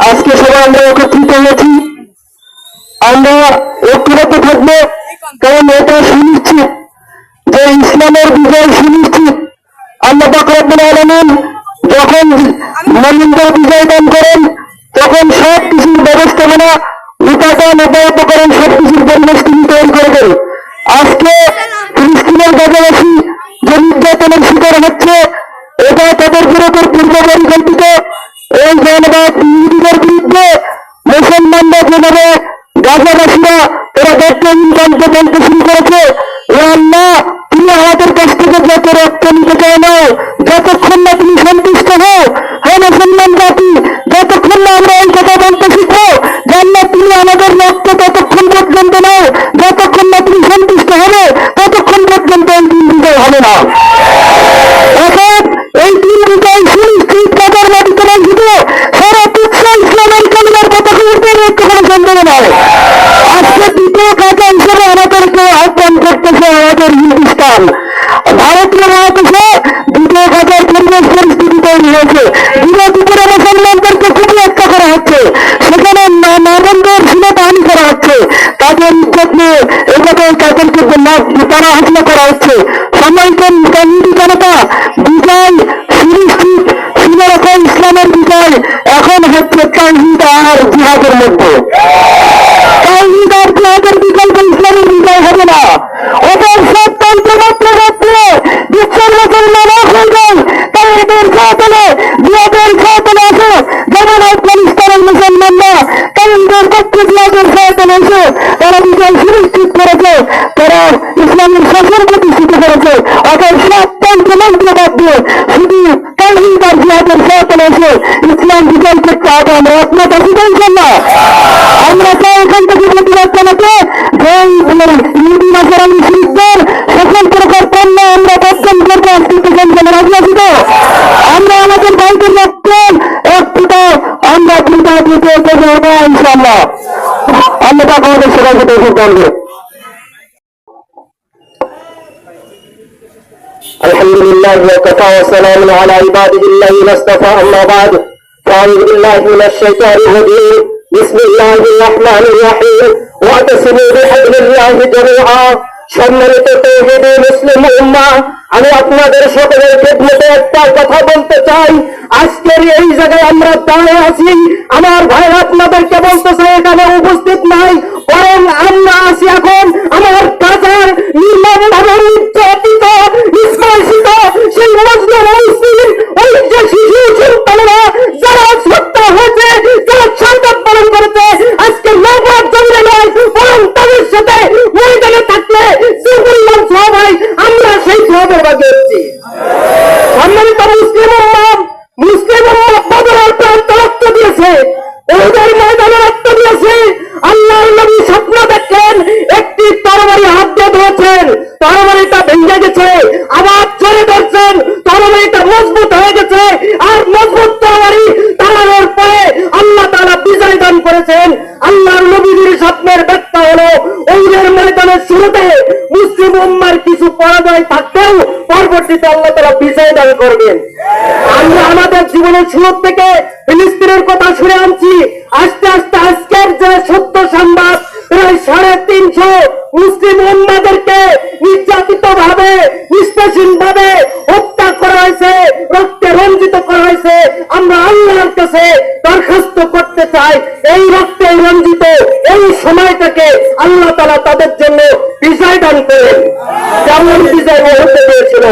আজকে সবাই আমরা একত্রিত হয়েছি, আমরা ঐক্যবদ্ধ থাকবো, কারণ এটা সুনিশ্চিত যে ইসলামের বিজয় সুনিশ্চিত। আল্লাহ পাক রব্বুল আলামিন যখন মুমিনদের বিজয় দান করেন তখন সব কিছুর ব্যবস্থাপনা উপাদান উপকরণ সবকিছুর পরিবেশ তিনি তৈরি করে দেন। আজকে ফিলিস্তিনের গাজাবাসী যে নির্যাতনের শিকার হচ্ছে, এটা তাদের বিরোধের পূর্ব পরিকল্পিত। এই জনবাদ ইহুদিদের বিরুদ্ধে মুসলমানরা যেভাবে গাজাবাসীরা এরা বর্তমান কণ্ঠে বলতে শুরু করেছে, আল্লাহ তুমি আমাদের কাছ থেকে যত রক্ত নিতে চাও না, যতক্ষণ না তুমি সন্তুষ্ট হও, হ্যাঁ মুসলমান জাতি, যতক্ষণ না আমরা এই কথা বলতে শিখবো যে আল্লাহ তুমি আমাদের রক্ত ততক্ষণ পর্যন্ত নাও, যতক্ষণ না তুমি সন্তুষ্ট হবে ততক্ষণ পর্যন্ত এই দিন বিজয় হবে না। অর্থাৎ এই দিন বিজয় সুনিশ্চিত কাতার মাটিতে রঞ্জিত সারা বিশ্ব ইসলামের কালিমার পতাকা উঠবে, কোনো সন্দেহ নয়। আজকে দ্বিতীয় কাজা হিসেবে আমাদেরকে আহ্বান করতেছে আমাদের হিন্দুস্তান। ভারতীয় মহাদেশে দ্বিতীয় কাজার পরিবেশ পরিস্থিতি তৈরি হয়েছে, দুপুরে মুসলমানদেরকে খুবই হত্যা করা হচ্ছে, সেখানে নামন্দের শিলতাহানি করা হচ্ছে, তাদের ইজ্জত নিয়ে এভাবে তাদেরকে তারা হাসিলা করা হচ্ছে। সম্মানিত জনতা, বিজয় সুনিশ্চিত সুন্দর ইসলামের বিজয় এখন হচ্ছে তাওহীদ আর জিহাদের মধ্যে। তাওহীদ আর জিহাদের বিকল্প ইসলামের বিজয় হবে না। ওদের সব তন্ত্রমন্ত্র মধ্যে বিশ্বের মুসলমান এক হয়ে যায়, তাওহীদের সাথে জিহাদের সাথে আছে। যেমন আফগানিস্তানের মুসলমানরা তাওহীদের পক্ষে জিহাদের সাথে এসে তারা বিজয় সুনিশ্চিত করেছে, তারা ইসলামের শাসন প্রতিষ্ঠিত করেছে। অর্থাৎ সব তন্ত্রমন্ত্র মধ্যে শুধু তাওহীদ আর জিহাদের সাথে এসে ইসলাম বিজয় করতে হবে। আমরা একমত আছি না? আমরা চাই এখান থেকে প্রতিবাদ জানাতে যে ইহুদি নাসারানি শিরকদের সকল প্রকার পণ্য আমরা বর্জন করবো। আজকে রাজি আছি তো? আমরা আমাদের ভাইদের রক্তের একটুটা আমরা চিন্তা দিতে হবে ইনশাআল্লাহ। আমরা তা আমাদের সবাইকে তৈরি করবো। আলহামদুলিল্লাহ ওয়াকাফা ওয়া সালামুন আলা ইবাদিল্লাযিনা ইসতাফা, আম্মা বা'দ। أعوذ بالله من الشيطان الرجيم. بسم الله الرحمن الرحيم. واعتصموا بحبل الله جميعا. সম্মানিত তাওহীদি মুসলিম উম্মাহ, আমি আপনাদের সকলের খেদমতে একটা কথা বলতে চাই। আজকের এই জায়গায় আমরা দাঁড়িয়ে আছি, আমার ভাই আপনাদেরকে বলতে চাই এখানে উপস্থিত নাই, বরং আমরা আছি এখন আমার কাজার নির্মমভাবে নির্যাতিত নিষ্কাশিত সেই মুসলিম মুসলিম ওই যে শিশু সন্তানেরা যারা হত্যা হয়েছে, যারা শাহাদাত বরণ করেছে, আজকে নবাব জমিনে নয় বরং তাদের সাথে ময়দানে থাকলে যে পরিমাণ সওয়াব হয় আমরা সেই সওয়াবের ভাগে হচ্ছি। সম্মানিত মুসলিম উম্মাহ, বদরের প্রান্তে রক্ত দিয়েছে, ওদের ময়দানে রক্ত দিয়েছে। আল্লাহর নবী স্বপ্ন দেখলেন একটি তরবারি হাত দিয়ে ধরেছেন, তরবারিটা ভেঙে গেছে, আবার জোরে ধরছেন, তরবারিটা মজবুত হয়ে গেছে। আর মজবুত তরবারি তাড়ানোর পরে আল্লাহ তাআলা বিজয় দান করেছেন। আল্লাহর নবীর স্বপ্নের ব্যাখ্যা হলো ওদের ময়দানের শুরুতে মুসলিম উম্মার কিছু পরাজয় থাকতেও পরবর্তীতে আল্লাহ তাআলা বিজয় দান করবেন। আমরা আমাদের জীবনের শুরু থেকে ফিলিস্তিনের কথা শুনে আনছি, আস্তে আস্তে আজকের যে সত্য সংবাদ, প্রায় 350 মুসলিম উম্মাদেরকে নির্যাতিত ভাবে নিষ্পেষণ ভাবে হত্যা করা হয়েছে, রক্তে রঞ্জিত করা হয়েছে। আমরা আল্লাহর কাছে দরখাস্ত করতে চাই এই রক্তে রঞ্জিত এই সময়টাকে আল্লাহ তাআলা তাদের জন্য বিজয় দান করেন, যেমন বিজয় হতে পেরেছিল।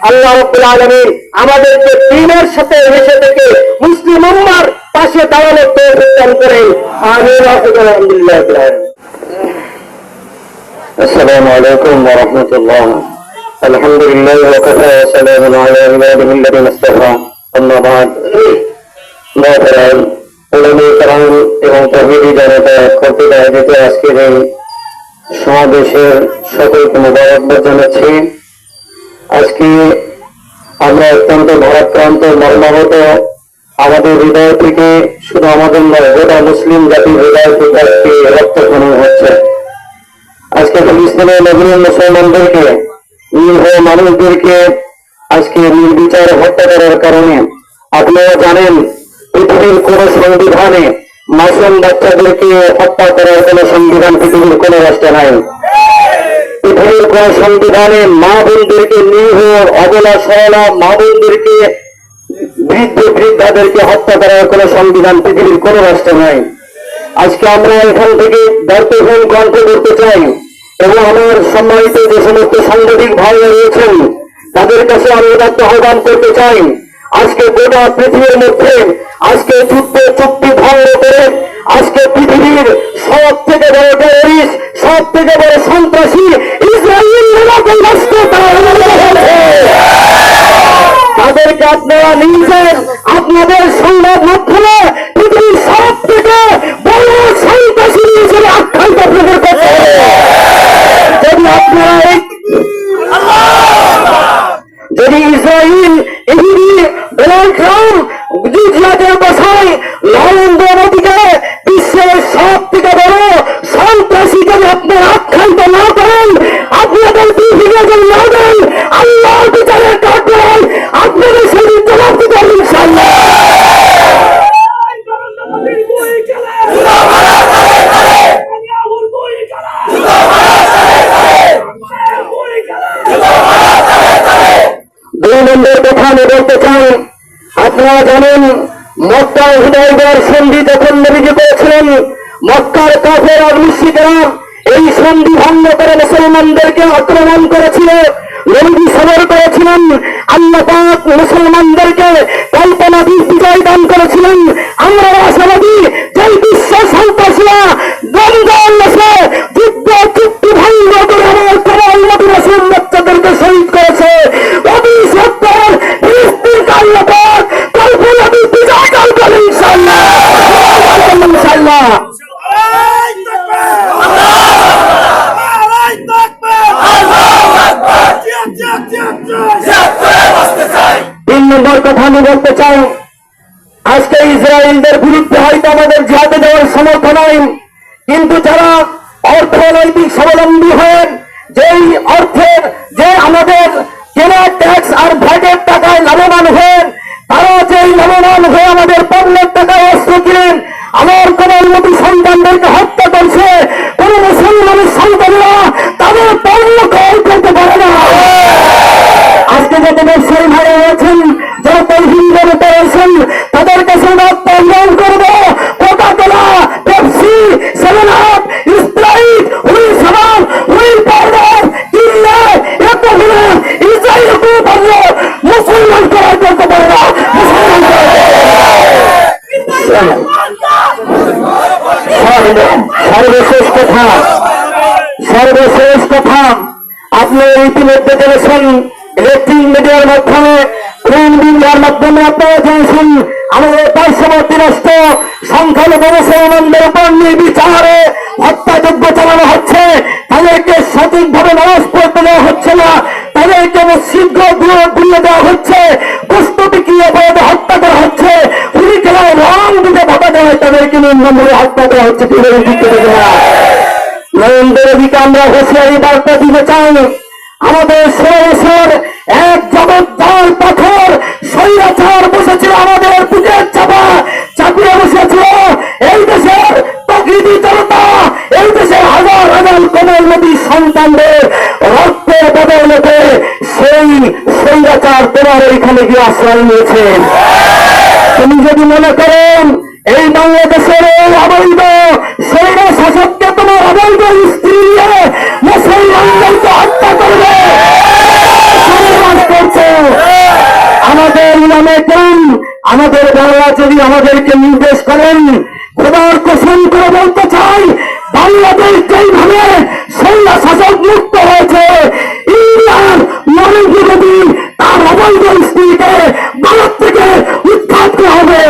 আল্লাহ রাব্বুল আলামিন আমাদেরকে দ্বীনের সাথে মিশে থেকে মুসলিম উম্মার পাশে দাঁড়ানোর তৌফিক দান করেন। আমিন। আলহামদুলিল্লাহ। আসসালামু আলাইকুম ওয়া রাহমাতুল্লাহ। আলহামদুলিল্লাহ ওয়া কাফা ওয়া সালামুন আলা ইবাদিল্লাযিনা ইসতাফা, আম্মা বা'দ। মুহতারাম উলামায়ে কেরাম এবং তাওহীদি জনতা কর্তৃক আয়োজিত আজকের এই সমাবেশের সকলকে মুবারকবাদ জানাচ্ছি। আজকে আমরা অত্যন্ত ভারাক্রান্ত মর্মাহত, আমাদের হৃদয় থেকে শুধু আমাদের নয় গোটা মুসলিম জাতির হৃদয় থেকে আজকে রক্তক্ষরণ হচ্ছে। আজকে ফিলিস্তিনের নবীন মুসলমানদেরকে, নিরীহ মানুষদেরকে আজকে নির্বিচারে হত্যা করার কারণে আপনারা জানেন পৃথিবীর কোন সংবিধানে মাসুম বাচ্চাদেরকে হত্যা করার কোন সংবিধান পৃথিবীর কোন রাষ্ট্রে নাই। পৃথিবীর কোন সংবিধানে মা বোনদেরকে নিরীহ অবলা সরলা মা বোনদেরকে বৃদ্ধ বৃদ্ধাদেরকে হত্যা করার কোন সংবিধান পৃথিবীর কোন রাষ্ট্রে নাই। আজকে আমরা এখান থেকে দায়িত্বহীন কণ্ঠ করতে চাই এবং আমার সম্মানিত যে সমস্ত সাংবাদিক ভাইরা রয়েছেন তাদের কাছে আমি আহ্বান করতে চাই, আজকে গোটা পৃথিবীর মধ্যে আজকে যুদ্ধ চুক্তি ভঙ্গ করে আজকে পৃথিবীর সব থেকে বড় টেররিস্ট সব থেকে বড় সন্ত্রাসী ইসরায়েল তাদেরকে আপনারা নিজের আপনাদের সংবাদ মাধ্যমে পৃথিবীর সব থেকে বড় সন্ত্রাসী হিসেবে আখ্যায়িত প্রকাশ করতে যদি আপনারা যদি ইসরায়েল ইহুদি ডোনাল্ড ট্রাম্প গুজরাটের বসায় নরেন্দ্র মোদীকে বিশ্বের সব থেকে বড় সন্ত্রাসী যদি আপনারা আখ্যায়িত না করেন, আপনাদের পৃথিবীকে যদি না দেন, আল্লাহর বিচারের কাঠগড়ায় আপনাদের শরীর জবাব দিতে হবে ইনশাআল্লাহ। দুই নম্বর কথা আমি বলতে চাই, আপনারা জানেন মক্কা হুদায়বিয়ার সন্ধি যখন নবীজি করেছিলেন, মক্কার কাফের আর মুশরিকরা এই সন্ধি ভঙ্গ করে মুসলমানদেরকে আক্রমণ করেছিল। নবীজি সবর করেছিলেন, আল্লাহ পাক মুসলমানদেরকে কল্পনা বিজয় দান করেছিলেন। আমরা আশাবাদী যে বিশ্ব সন্ত্রাসীরা রমজান মাসে যুদ্ধ চুক্তি ভঙ্গ করে আমার কমল নবী রাসূল বাচ্চাদেরকে শহীদ করেছে। অভিশপ্তের ফিলিস্তিনকে আল্লাহ পাক কল্পনা বিজয় দান করেন ইনশাআল্লাহ ইনশাআল্লাহ। তিন নম্বর কথা আমি বলতে চাই, আজকে ইসরায়েলদের বিরুদ্ধে হয়তো আমাদের জিহাদে যাওয়ার সমর্থ নয়, কিন্তু যারা অর্থনৈতিক স্বাবলম্বী হন, যেই অর্থের যে আমাদের কেনা ট্যাক্স আর ভ্যাটের টাকায় লাভবান হন, তারা যেই লাভবান হয়ে আমাদের পণ্যের টাকায় অস্ত্র কিনেন, আমার কোন উন্নতি সন্তানদেরকে হত্যা করছে, কোন মুসলমানের সন্তানরা তাদের পণ্য ক্রয় করতে পারে না। আজকে যত ব্যবসায়ী ভাইরা আছেন, যারা তৌহিদের উপরে আছেন, তাদের কাছে আহ্বান করবো, Coca Cola, Pepsi, 7 up, Sprite, Wheel সাবান, হুইল পাউডার কিনলে এতগুলো ইসরায়েলকে বলল মুসলমান ক্রয় করতে পারে না। সর্বশেষ কথা আপনি ইতিমধ্যে জেনেছেন, ইলেকট্রিক মিডিয়ার মাধ্যমে প্রিন্ট মিডিয়ার মাধ্যমে আপনারা জেনেছেন, আমাদের পার্শ্ববর্তী রাষ্ট্র সংখ্যালঘু মুসলমানদের উপর নির্বিচারে হত্যাযজ্ঞ চালানো হচ্ছে। তাদেরকে সঠিকভাবে নামাজ পড়তে দেওয়া হচ্ছে না, তাদেরকে শীঘ্র ঘুরিয়ে দেওয়া হচ্ছে, বস্তু বিক্রি অপরাধে হত্যা করা হচ্ছে, পুরী খেলায় রং দিতে বাধা দেওয়া হয়, তাদেরকে নির্মমভাবে হত্যা করা হচ্ছে। নরেন্দ্র মোদীকে আমরা হুঁশিয়ারি বার্তা দিতে চাই, আমাদের শেষের এক জগদ্দল পাথর স্বৈরাচার বসেছিল, আমাদের বুকের চাপিয়ে বসেছিল। এই দেশের প্রকৃতি জনতা, এই দেশের হাজার হাজার কমল নদীর সন্তানদের রক্তের বদৌলতে সেই স্বৈরাচার তোমার এইখানে গিয়ে আশ্রয় নিয়েছে। তুমি যদি মনে করেন এই বাংলাদেশের এই অবৈধ স্বৈর শাসককে তোমার অবৈধ স্ত্রী নিয়ে মুসলমানদেরকে হত্যা করবে, আমাদের ইমামে কেরাম আমাদের বাংলা যদি আমাদেরকে নির্দেশ করেন, খোদার কসম করে বলতে চাই, বাংলাদেশ যেইভাবে স্বৈর শাসক মুক্ত হয়েছে, ইন্ডিয়ার নরেন্দ্র মোদী তার অবৈধ স্ত্রীকে ভারত থেকে উৎখাত করা হবে।